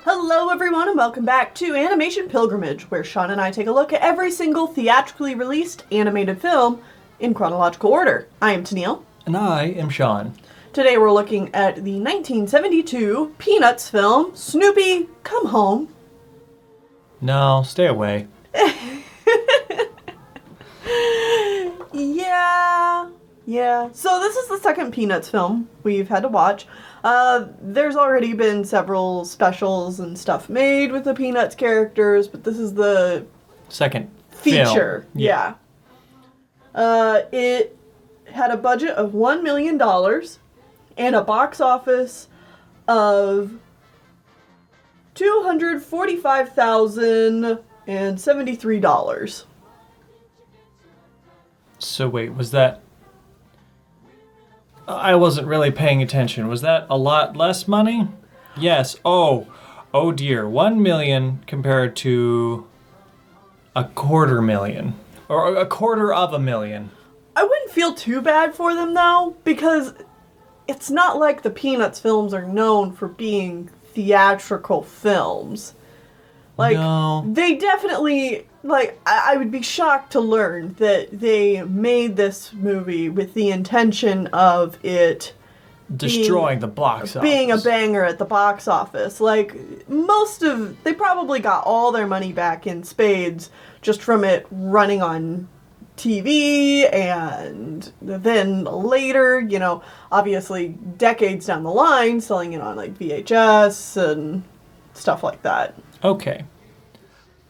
Hello everyone and welcome back to Animation Pilgrimage, where Sean and I take a look at every single theatrically released animated film in chronological order. I am Tennille. And I am Sean. Today we're looking at the 1972 Peanuts film, Snoopy, Come Home. No, stay away. Yeah. So this is the second Peanuts film we've had to watch. There's already been several specials and stuff made with the Peanuts characters, but this is the Second feature. film. Yeah. It had a budget of $1 million and a box office of $245,073. So wait, was that... I wasn't really paying attention. Was that a lot less money? Yes. Oh dear. 1 million compared to $250,000. Or $250,000. I wouldn't feel too bad for them, though, because it's not like the Peanuts films are known for being theatrical films. No. They definitely, I would be shocked to learn that they made this movie with the intention of it Destroying the box office. being a banger at the box office. They probably got all their money back in spades just from it running on TV, and then later, obviously decades down the line, selling it on VHS and stuff like that. Okay.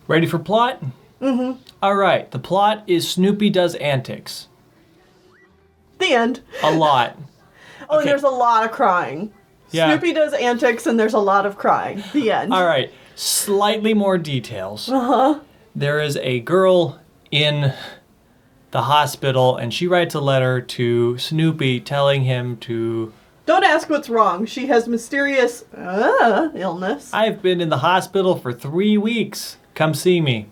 Ready for plot? Mm-hmm. All right. The plot is Snoopy does antics. The end. A lot. Oh, and there's a lot of crying. Yeah. Snoopy does antics and there's a lot of crying. The end. All right. Slightly more details. Uh-huh. There is a girl in the hospital, and she writes a letter to Snoopy telling him to... Don't ask what's wrong. She has mysterious illness. I've been in the hospital for 3 weeks. Come see me.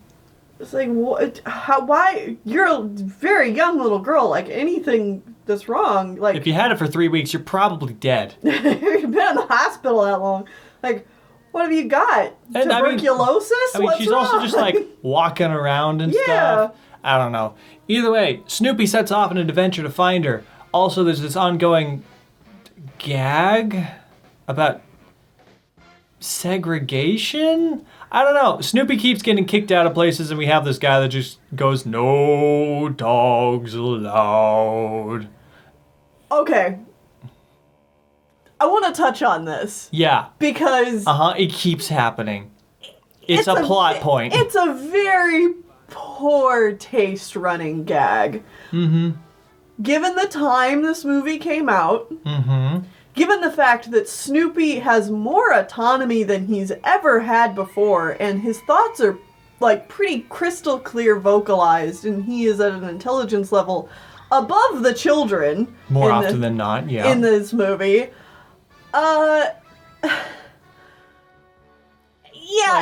It's like, what? How? Why? You're a very young little girl. Anything that's wrong, If you had it for 3 weeks, you're probably dead. you've been in the hospital that long. What have you got? And Tuberculosis? What's she's wrong? also just walking around and Yeah. stuff. I don't know. Either way, Snoopy sets off on an adventure to find her. Also, there's this ongoing gag about segregation? I don't know. Snoopy keeps getting kicked out of places, and we have this guy that just goes, "No dogs allowed." Okay. I want to touch on this. Yeah. Because... It keeps happening. It's a plot point. It's a very poor taste running gag. Mm-hmm. Given the time this movie came out, given the fact that Snoopy has more autonomy than he's ever had before, and his thoughts are pretty crystal clear vocalized, and he is at an intelligence level above the children. More often than not, yeah. In this movie. Yeah,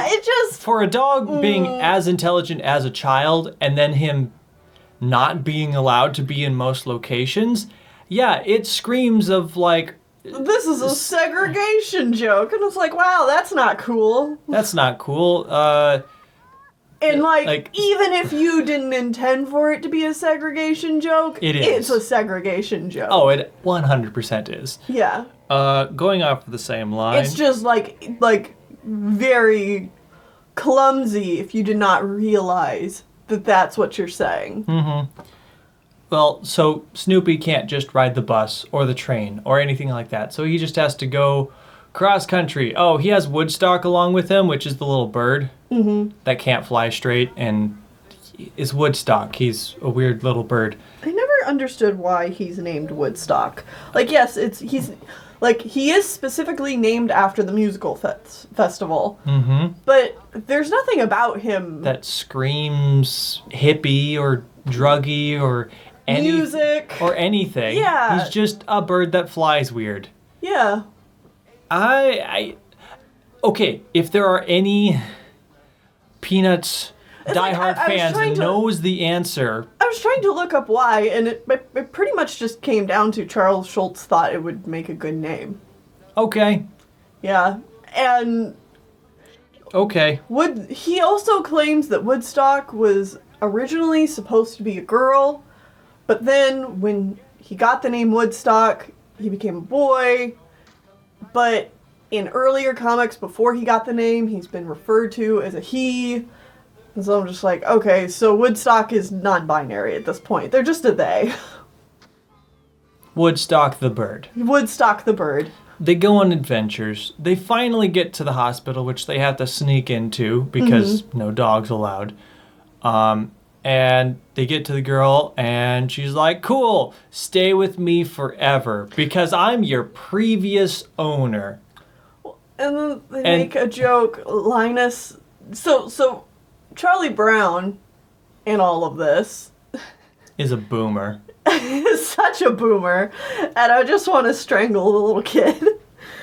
it just... For a dog being as intelligent as a child, and then him not being allowed to be in most locations, yeah, it screams of this is a segregation joke, and it's wow, that's not cool. That's not cool. And even if you didn't intend for it to be a segregation joke, it is. It's a segregation joke. Oh, it 100% is. Yeah. Going off the same line. It's just very clumsy if you did not realize that that's what you're saying. Mm-hmm. Well, so Snoopy can't just ride the bus or the train or anything like that. So he just has to go cross country. Oh, he has Woodstock along with him, which is the little bird that can't fly straight and is Woodstock. He's a weird little bird. I never understood why he's named Woodstock. Yes, he is specifically named after the musical festival. Mm-hmm. But there's nothing about him that screams hippie or druggy or music or anything. Yeah. He's just a bird that flies weird. Yeah. Okay, if there are any Peanuts diehard fans that knows the answer. I was trying to look up why, and it pretty much just came down to Charles Schultz thought it would make a good name. Okay. Yeah, and Okay. He also claims that Woodstock was originally supposed to be a girl, but then when he got the name Woodstock, he became a boy. But in earlier comics, before he got the name, he's been referred to as a he. And so I'm just like, okay, so Woodstock is non-binary at this point. They're just a they. Woodstock the bird. Woodstock the bird. They go on adventures. They finally get to the hospital, which they have to sneak into because no dogs allowed. And they get to the girl, and she's like, cool, stay with me forever because I'm your previous owner. And then they make a joke, Linus. So Charlie Brown in all of this Is a boomer. is such a boomer, and I just want to strangle the little kid.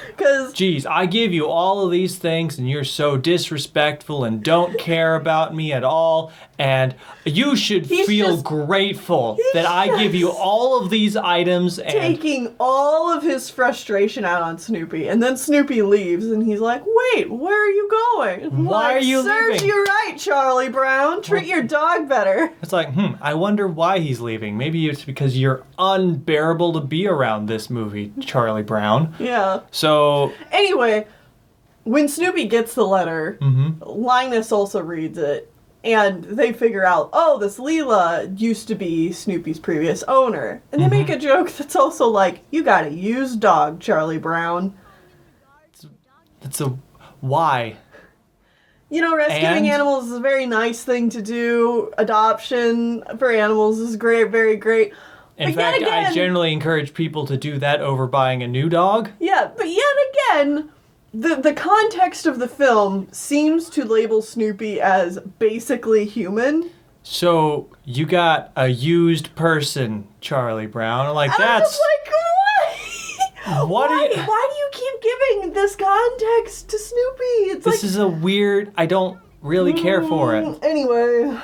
Because Geez, I give you all of these things and you're so disrespectful and don't care about me at all. And you should feel grateful that I give you all of these items and taking all of his frustration out on Snoopy. And then Snoopy leaves and he's like, wait, where are you going? Why are you Serves leaving? you right, Charlie Brown. Treat your dog better. it's like, I wonder why he's leaving. Maybe it's because you're unbearable to be around this movie, Charlie Brown. Yeah. So, Anyway, when Snoopy gets the letter, Linus also reads it, and they figure out, oh, this Leela used to be Snoopy's previous owner. And they make a joke that's also like, you got a used dog, Charlie Brown. it's a why? You know, rescuing And? animals is a very nice thing to do. Adoption for animals is great, very great. In But yet fact, I again- generally encourage people to do that over buying a new dog. Yeah, but yet again, the context of the film seems to label Snoopy as basically human. So, you got a used person, Charlie Brown. Like, I'm that's... just like, What why? do you- Why do you keep giving this context to Snoopy? It's This is a weird... I don't really care for it. Anyway,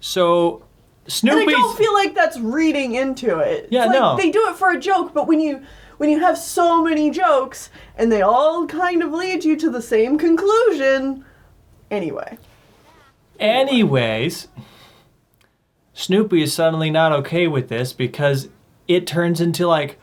So, and I Snoopy's... don't feel like that's reading into it. Yeah, It's like no. they do it for a joke, but when you have so many jokes and they all kind of lead you to the same conclusion, anyway. Anyways, Snoopy is suddenly not okay with this because it turns into like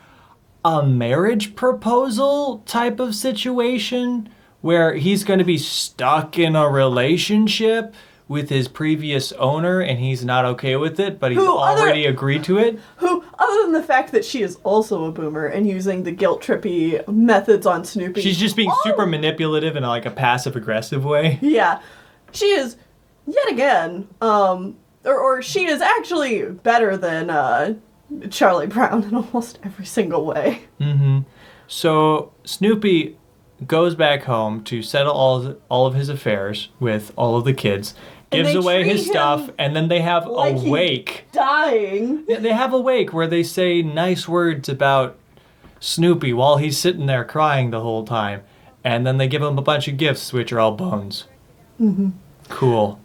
a marriage proposal type of situation where he's going to be stuck in a relationship with his previous owner and he's not okay with it, but he's already agreed to it. Who, other than the fact that she is also a boomer and using the guilt-trippy methods on Snoopy. She's just being super manipulative in like a passive-aggressive way. Yeah. She is, yet again, or she is actually better than Charlie Brown in almost every single way. So Snoopy goes back home to settle all of his affairs with all of the kids, And gives they away his treat stuff, him and then they have like a he's wake. Dying. Yeah, they have a wake where they say nice words about Snoopy while he's sitting there crying the whole time. And then they give him a bunch of gifts, which are all bones. Cool.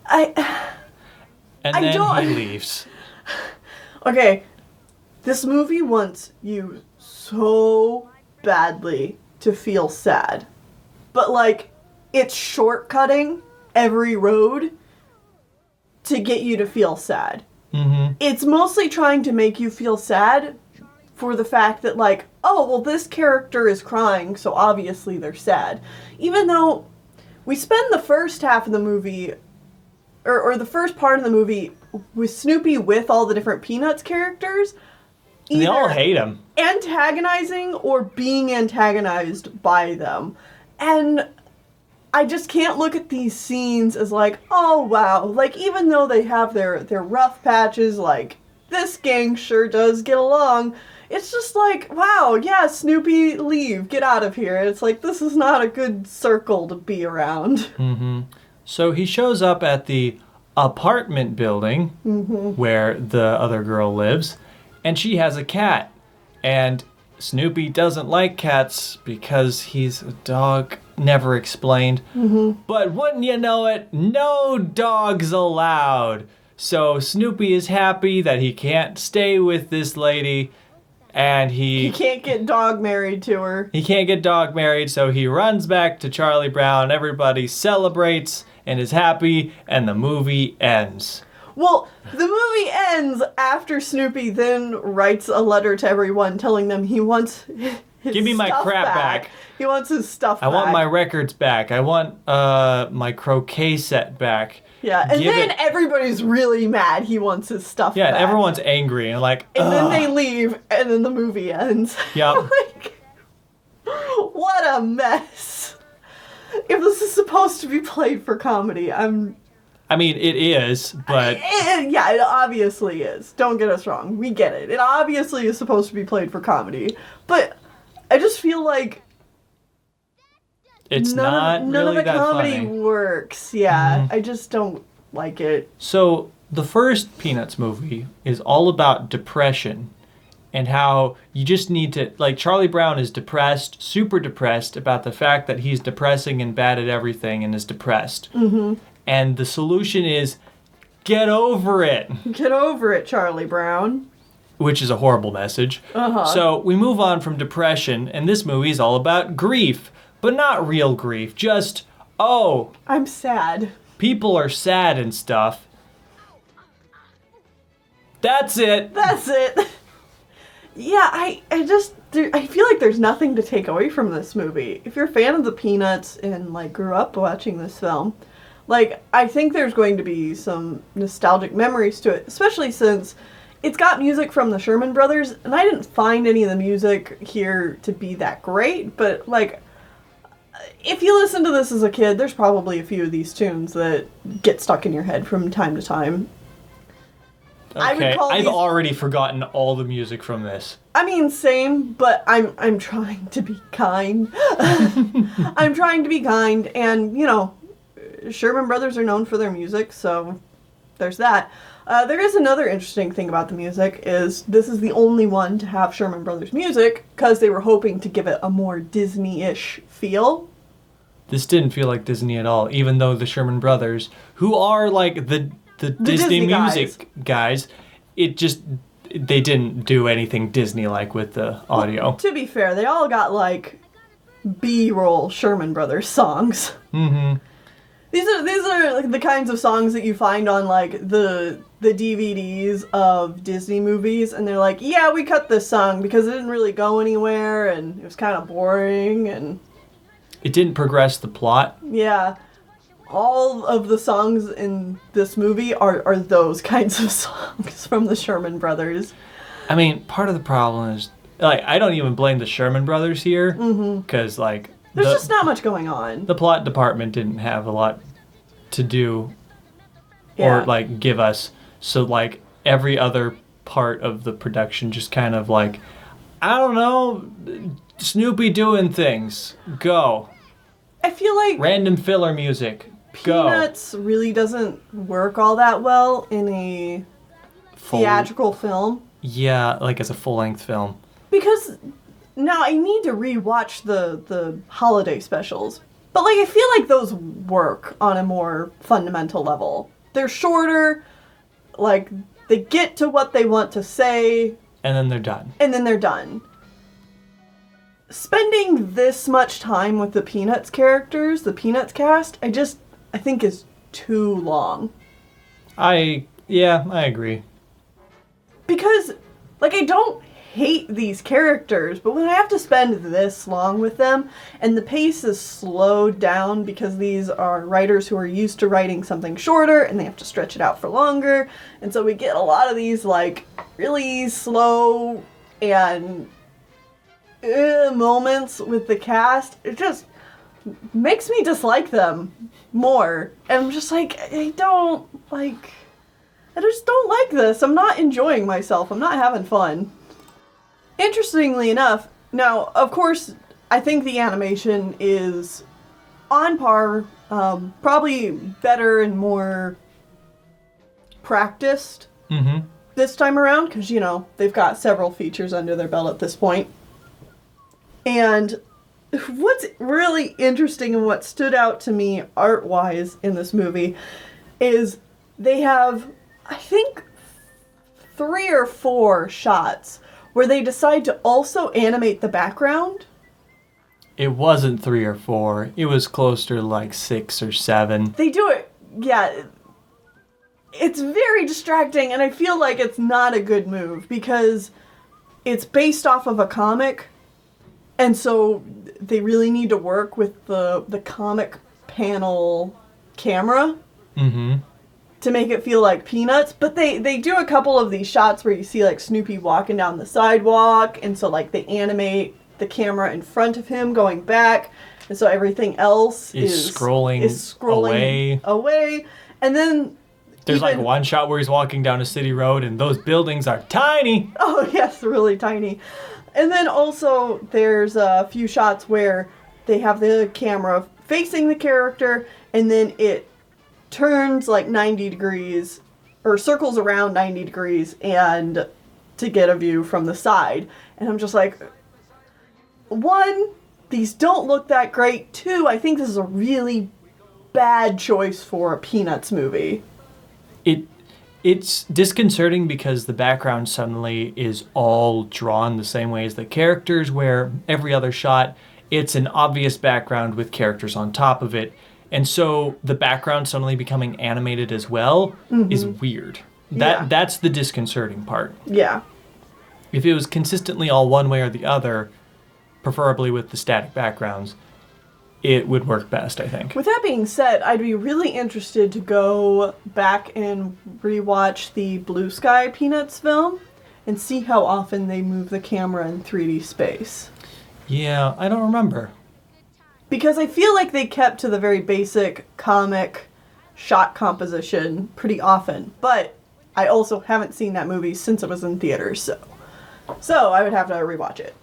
And I then don't- he leaves. Okay, this movie wants you so badly to feel sad. But, like, it's shortcutting every road to get you to feel sad. It's mostly trying to make you feel sad for the fact that, like, oh, well, this character is crying, so obviously they're sad. Even though we spend the first half of the movie, or the first part of the movie, with Snoopy with all the different Peanuts characters, And they all either hate him. antagonizing or being antagonized by them. And I just can't look at these scenes as like, oh wow, like even though they have their rough patches, like this gang sure does get along, it's just like, wow, yeah, Snoopy, leave, get out of here. It's like, this is not a good circle to be around. So he shows up at the apartment building where the other girl lives, and she has a cat. And Snoopy doesn't like cats because he's a dog, never explained. But wouldn't you know it, no dogs allowed. So Snoopy is happy that he can't stay with this lady, and He can't get Dog married to her. he can't get Dog married, so he runs back to Charlie Brown. Everybody celebrates and is happy, and the movie ends. Well, the movie ends after Snoopy then writes a letter to everyone telling them he wants his Give me my stuff crap back. He wants his stuff I back. want my records back. I want my croquet set back. Yeah, and Give then it- everybody's really mad he wants his stuff Yeah, back. everyone's angry and like, And then ugh. they leave, and then the movie ends. Yep. Like, what a mess. If this is supposed to be played for comedy, I mean, it is, but yeah, it obviously is. Don't get us wrong. We get it. It obviously is supposed to be played for comedy. But I just feel like it's none not of really the that comedy funny. works. Yeah, Mhm. I just don't like it. So the first Peanuts movie is all about depression and how you just need to, like, Charlie Brown is depressed, super depressed about the fact that he's depressing and bad at everything and is depressed. Mm-hmm. And the solution is get over it, Get over it, Charlie Brown. which is a horrible message. Uh-huh. So we move on from depression, and this movie is all about grief, but not real grief, just, oh, I'm sad. people are sad and stuff. That's it. That's it. Yeah, I feel like there's nothing to take away from this movie. If you're a fan of the Peanuts and like grew up watching this film, like I think there's going to be some nostalgic memories to it, especially since it's got music from the Sherman Brothers, and I didn't find any of the music here to be that great, but like if you listen to this as a kid, there's probably a few of these tunes that get stuck in your head from time to time. I would Okay, call I've these- already forgotten all the music from this. I mean, same, but I'm trying to be kind. I'm trying to be kind, and you know, Sherman Brothers are known for their music, so there's that. There is another interesting thing about the music is this is the only one to have Sherman Brothers music because they were hoping to give it a more Disney-ish feel. This didn't feel like Disney at all, even though the Sherman Brothers, who are like the Disney Disney music guys, it just, they didn't do anything Disney-like with the audio. To be fair, they all got like B-roll Sherman Brothers songs. Mm-hmm. These are like the kinds of songs that you find on like the DVDs of Disney movies, and they're like, yeah, we cut this song because it didn't really go anywhere and it was kind of boring, and It didn't progress the plot. yeah, all of the songs in this movie are those kinds of songs from the Sherman Brothers. I mean, part of the problem is, like, I don't even blame the Sherman Brothers here, because, like, There's just not much going on. the plot department didn't have a lot to do Yeah. or like give us, so like every other part of the production just kind of like, I don't know, Snoopy doing things, go, I feel like random filler music, go, Peanuts really doesn't work all that well in a full, theatrical film. yeah, like as a full-length film. Because now I need to rewatch the holiday specials. But like I feel like those work on a more fundamental level. They're shorter, like they get to what they want to say, And then they're done. and then they're done. Spending this much time with the Peanuts characters, the Peanuts cast, I think is too long. I agree. Because, like, I don't hate these characters, but when I have to spend this long with them, and the pace is slowed down because these are writers who are used to writing something shorter, and they have to stretch it out for longer, and so we get a lot of these, like, really slow and moments with the cast. It just makes me dislike them more. And I'm just like, I just don't like this. I'm not enjoying myself. I'm not having fun. Interestingly enough, now, of course, I think the animation is on par, probably better and more practiced Mm-hmm. this time around, because, you know, they've got several features under their belt at this point. And what's really interesting and what stood out to me art-wise in this movie is they have, I think, 3 or 4 shots where they decide to also animate the background. It wasn't 3 or 4. It was closer to like 6 or 7. They do it, yeah. It's very distracting, and I feel like it's not a good move because it's based off of a comic, and so they really need to work with the comic panel camera to make it feel like Peanuts. But they do a couple of these shots where you see like Snoopy walking down the sidewalk, and so like they animate the camera in front of him going back, and so everything else is scrolling away. And then there's like one shot where he's walking down a city road and those buildings are tiny. Oh yes, really tiny. And then also there's a few shots where they have the camera facing the character, and then it turns like 90 degrees or circles around 90 degrees and to get a view from the side. And I'm just like, 1, these don't look that great. 2, I think this is a really bad choice for a Peanuts movie. It's disconcerting because the background suddenly is all drawn the same way as the characters, where every other shot, it's an obvious background with characters on top of it. And so the background suddenly becoming animated as well is weird. That's the disconcerting part. Yeah. If it was consistently all one way or the other, preferably with the static backgrounds, it would work best, I think. With that being said, I'd be really interested to go back and rewatch the Blue Sky Peanuts film and see how often they move the camera in 3D space. Yeah, I don't remember. Because I feel like they kept to the very basic comic shot composition pretty often. But I also haven't seen that movie since it was in theaters, so I would have to rewatch it.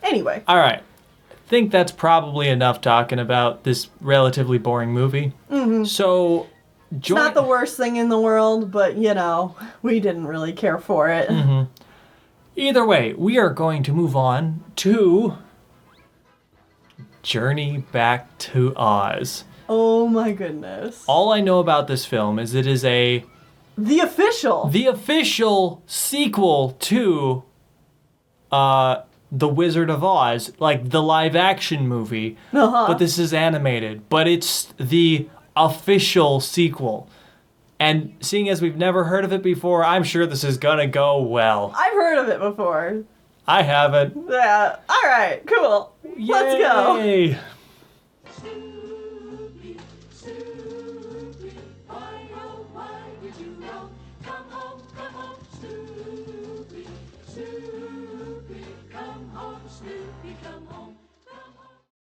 Anyway. All right. I think that's probably enough talking about this relatively boring movie. So, it's not the worst thing in the world, but, you know, we didn't really care for it. Either way, we are going to move on to Journey Back to Oz. Oh my goodness. All I know about this film is it is the official sequel to The Wizard of Oz, like the live action movie, but this is animated, but it's the official sequel. And seeing as we've never heard of it before, I'm sure this is gonna go well. I've heard of it before. I haven't. Yeah. All right. Cool. Yay! Let's go. Snoopy, Snoopy, why oh why did you go? Come home, Snoopy, Snoopy, come home, Snoopy, come home.